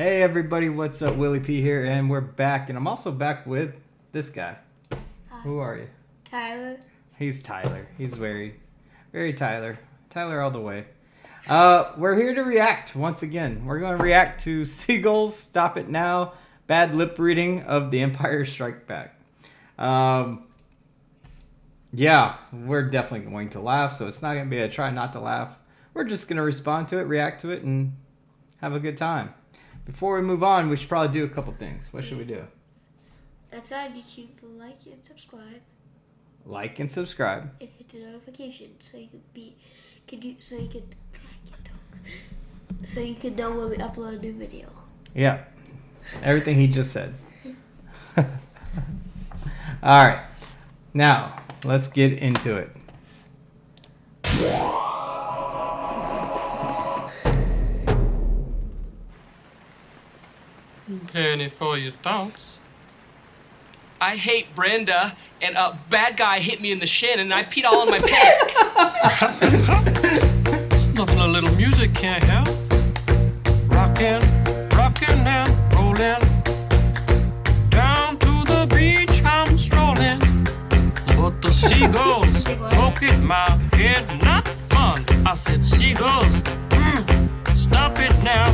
Hey everybody, what's up? Willie P here, and we're back, and I'm also back with this guy. Hi. Who are you? Tyler. He's Tyler. He's very Tyler. Tyler all the way. We're here to react once again. We're going to react to SEAGULLS, Stop It Now, bad lip reading of The Empire Strikes Back. Yeah, we're definitely going to laugh, so it's not going to be a try not to laugh. We're just going to respond to it, react to it, and have a good time. Before we move on, we should probably do a couple things. What should we do? That's on YouTube. Like and subscribe. Like and subscribe. And hit the notification so you can know when we upload a new video. Yeah, everything he just said. All right, now let's get into it. Penny for your thoughts. I hate Brenda, and a bad guy hit me in the shin, and I peed all in my pants. There's nothing a little music can't help. Rockin', rockin' and rollin'. Down to the beach I'm strolling. But the seagulls poke at my head, not fun. I said, seagulls, stop it now.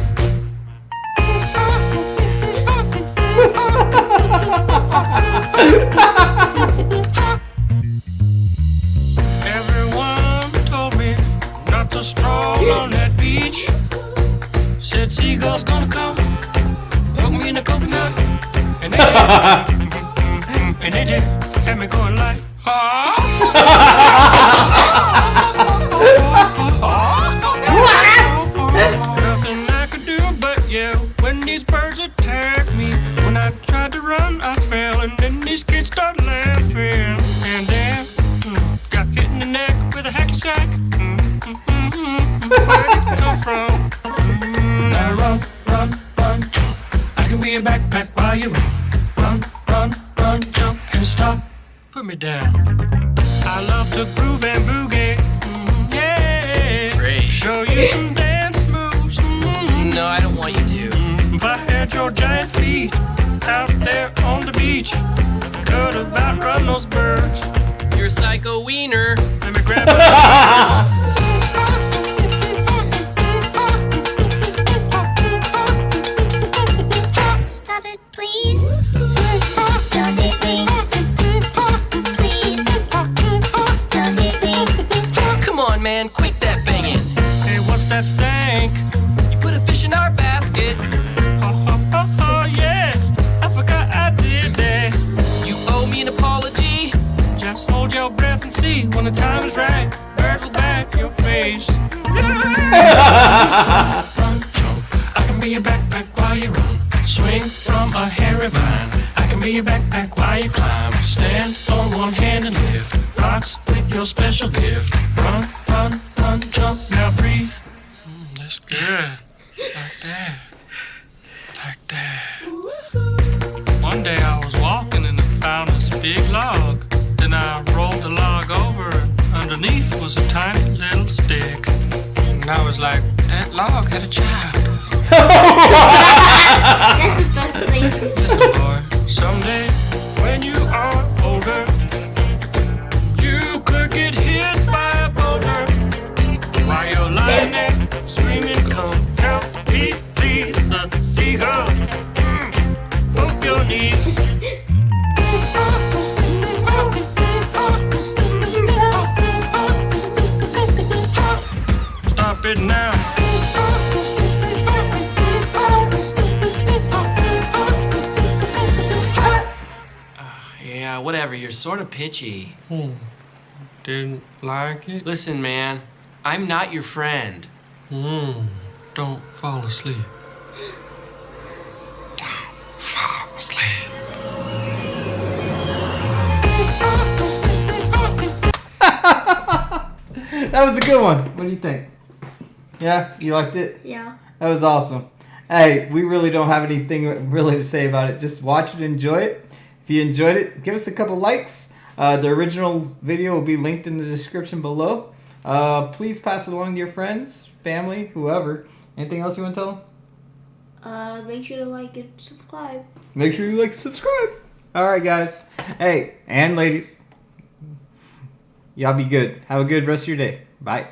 Everyone told me not to stroll on that beach. Said seagulls gonna come, poke me in the coconut, and they did, and they did, had me going like, nothing I could do but yell when these birds attacked me. When I tried to run, I fell, and then these kids start laughing. And then got hit in the neck with a hacky sack. Where'd it come from? Now run, run, run, jump. I can be a backpack while you run, run, run, run, jump, and stop. Put me down. I love to groove and boogie. Yeah. Great. Show you some dance moves. No, I don't want you to. If I had your giant feet out there on the beach, could have outrun those birds. You're a psycho wiener. Let me grab a Stop it, please. Don't hit me. Please. Don't hit me. Come on, man, quit that banging. Hey, what's that stank? You put a fish in our basket. Oh, yeah. I forgot I did that. You owe me an apology. Just hold your breath and see when the time is right. Birds will back your face. Run, jump. I can be your backpack while you run. Swing from a hairy vine. I can be your backpack while you climb. Stand on one hand and lift rocks with your special gift. Run, run, run, jump. Now breathe. That's good. Like that. Like that. One day I was walking and I found this big log. Then I rolled the log over, and underneath was a tiny little stick. And I was like, that log had a child. That's the best thing. Listen, boy, someday when you are older, you could get hit by a boulder. While you're lying there screaming, come help me, please. The seagulls poke your knees. Stop it now. Yeah, whatever, you're sort of pitchy. Didn't like it? Listen, man, I'm not your friend. Don't fall asleep. Don't fall asleep. That was a good one. What do you think? Yeah, you liked it? Yeah. That was awesome. Hey, we really don't have anything really to say about it. Just watch it, enjoy it. If you enjoyed it, give us a couple likes. The original video will be linked in the description below. Please pass it along to your friends, family, whoever. Anything else you want to tell them? Make sure to like and subscribe. Make sure you like, subscribe. All right, guys. Hey, and ladies. Y'all be good. Have a good rest of your day. Bye.